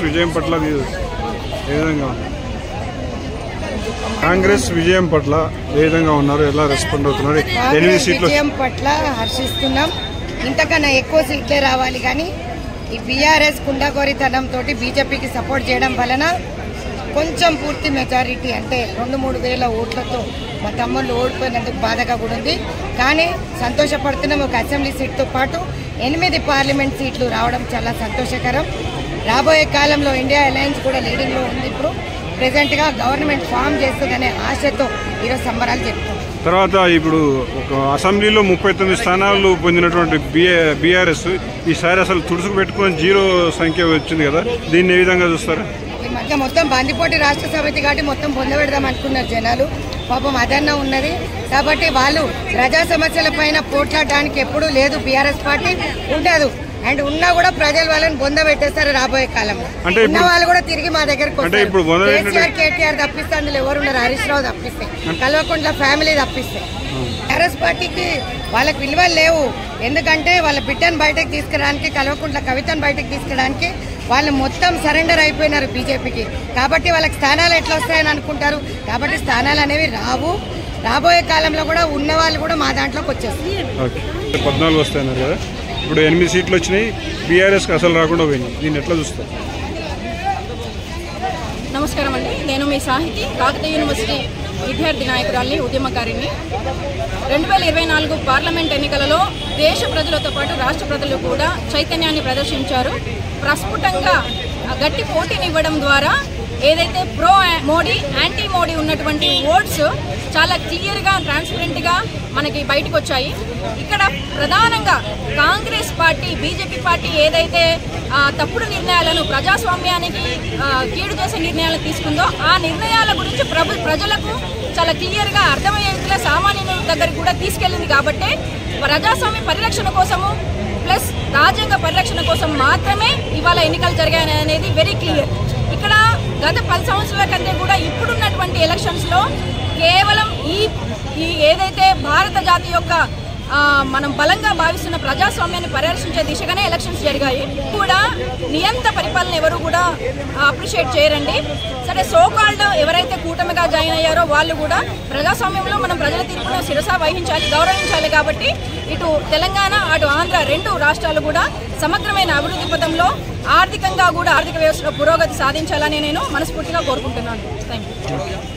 విజయం పట్ల ఏ విధంగా కాంగ్రెస్ విజయం పట్ల ఏ విధంగా ఉన్నారు, ఎలా రెస్పాండ్ అవుతున్నారు? 8 సీట్లు విజయం పట్ల హర్షిస్తున్నాం. ఇంతకన్నా ఎక్కువ సీట్లే రావాలి, కానీ ఈ బీఆర్ఎస్ కుండకోరితనంతో బీజేపీకి సపోర్ట్ చేయడం వలన కొంచెం పూర్తి మెజారిటీ అంటే 2-3 వేల ఓట్లతో మా తమ్ముళ్ళు ఓడిపోయినందుకు బాధగా కూడా ఉంది. కానీ సంతోషపడుతున్నాం. ఒక అసెంబ్లీ సీట్తో పాటు 8 పార్లమెంట్ సీట్లు రావడం చాలా సంతోషకరం. రాబోయే కాలంలో ఇండియా అలయన్స్ కూడా లీడింగ్లో ఉంది. ఇప్పుడు ప్రెసెంట్గా గవర్నమెంట్ ఫామ్ చేస్తుందనే ఆశతో ఈరోజు సంబరాలు జరుపుతాం. తర్వాత ఇప్పుడు ఒక అసెంబ్లీలో 39 స్థానాలు పొందినటువంటి బీఆర్ఎస్ ఈసారి అసలు తుడుచుకు పెట్టుకుని 0 సంఖ్య వచ్చింది కదా, దీన్ని ఏ విధంగా చూస్తారు? ఈ మధ్య మొత్తం బందిపోటీ రాష్ట్ర సమితి కాబట్టి మొత్తం పొందబెడదాం అనుకున్నారు జనాలు. పాపం అదన్నా ఉన్నది కాబట్టి వాళ్ళు ప్రజా సమస్యల పైన పోట్లాడడానికి ఎప్పుడూ లేదు. బీఆర్ఎస్ పార్టీ ఉండదు, అండ్ ఉన్నా కూడా ప్రజలు వాళ్ళని బొంద పెట్టేస్తారు. రాబోయే కాలంలో ఉన్న వాళ్ళు కూడా తిరిగి మా దగ్గరకు వస్తారు. కేటీఆర్ తప్పిస్తే అందులో ఎవరున్నారు? హరీష్ రావు తప్పిస్తే, కల్వకుంట్ల ఫ్యామిలీ తప్పిస్తే. బీఆర్ఎస్ పార్టీకి వాళ్ళకి విలువలు లేవు. ఎందుకంటే వాళ్ళ బిడ్డను బయటకు తీసుకురావడానికి, కల్వకుంట్ల కవితను బయటకు తీసుకురావడానికి వాళ్ళు మొత్తం సరెండర్ అయిపోయినారు బీజేపీకి. కాబట్టి వాళ్ళకి స్థానాలు ఎట్లా వస్తాయని అనుకుంటారు. కాబట్టి స్థానాలు అనేవి రావు. రాబోయే కాలంలో కూడా ఉన్న వాళ్ళు కూడా మా దాంట్లోకి వచ్చేస్తారు. 14 వస్తాయన్నారు కదా, ఇప్పుడు 8 సీట్లు వచ్చినాయి, బీఆర్ఎస్కి అసలు రాకుండా పోయినాయి. దీన్ని ఎట్లా చూస్తారు? నమస్కారం అండి, నేను మీ సాహితి, కాకతీయ యూనివర్సిటీ విద్యార్థి నాయకురాలిని, ఉద్యమకారిని. 2024 పార్లమెంట్ ఎన్నికలలో దేశ ప్రజలతో పాటు రాష్ట్ర ప్రజలు కూడా చైతన్యాన్ని ప్రదర్శించారు. ప్రస్ఫుటంగా గట్టి పోటీనివ్వడం ద్వారా ఏదైతే ప్రో మోడీ, యాంటీ మోడీ ఉన్నటువంటి ఓట్స్ చాలా క్లియర్గా, ట్రాన్స్పరెంట్గా మనకి బయటకు వచ్చాయి. ఇక్కడ ప్రధానంగా కాంగ్రెస్ పార్టీ, బీజేపీ పార్టీ ఏదైతే తప్పుడు నిర్ణయాలను, ప్రజాస్వామ్యానికి కీడు చేసే నిర్ణయాలు తీసుకుందో ఆ నిర్ణయాల గురించి ప్రజలకు చాలా క్లియర్గా అర్థమయ్యేలా సామాన్యుల దగ్గరికి కూడా తీసుకెళ్ళింది. కాబట్టి ప్రజాస్వామ్య పరిరక్షణ కోసము ప్లస్ రాజ్యాంగ పరిరక్షణ కోసం మాత్రమే ఇవాళ ఎన్నికలు జరిగాయి అనేది వెరీ క్లియర్. ఇక్కడ గత 10 సంవత్సరాల కంటే కూడా ఇప్పుడున్నటువంటి ఎలక్షన్స్లో కేవలం ఈ ఏదైతే భారత జాతి యొక్క మనం బలంగా భావిస్తున్న ప్రజాస్వామ్యాన్ని పరిరక్షించే దిశగానే ఎలక్షన్స్ జరిగాయి. కూడా నియంత పరిపాలన ఎవరు కూడా అప్రిషియేట్ చేయరండి. సరే, సోకాల్డ్ ఎవరైతే కూటమిగా జాయిన్ అయ్యారో వాళ్ళు కూడా ప్రజాస్వామ్యంలో మనం ప్రజల తీర్పును శిరస వహించాలి, గౌరవించాలి. కాబట్టి ఇటు తెలంగాణ, అటు ఆంధ్ర 2 రాష్ట్రాలు కూడా సమగ్రమైన అభివృద్ధి పథంలో ఆర్థికంగా కూడా ఆర్థిక వ్యవస్థలో పురోగతి సాధించాలని నేను మనస్ఫూర్తిగా కోరుకుంటున్నాను. Thank you.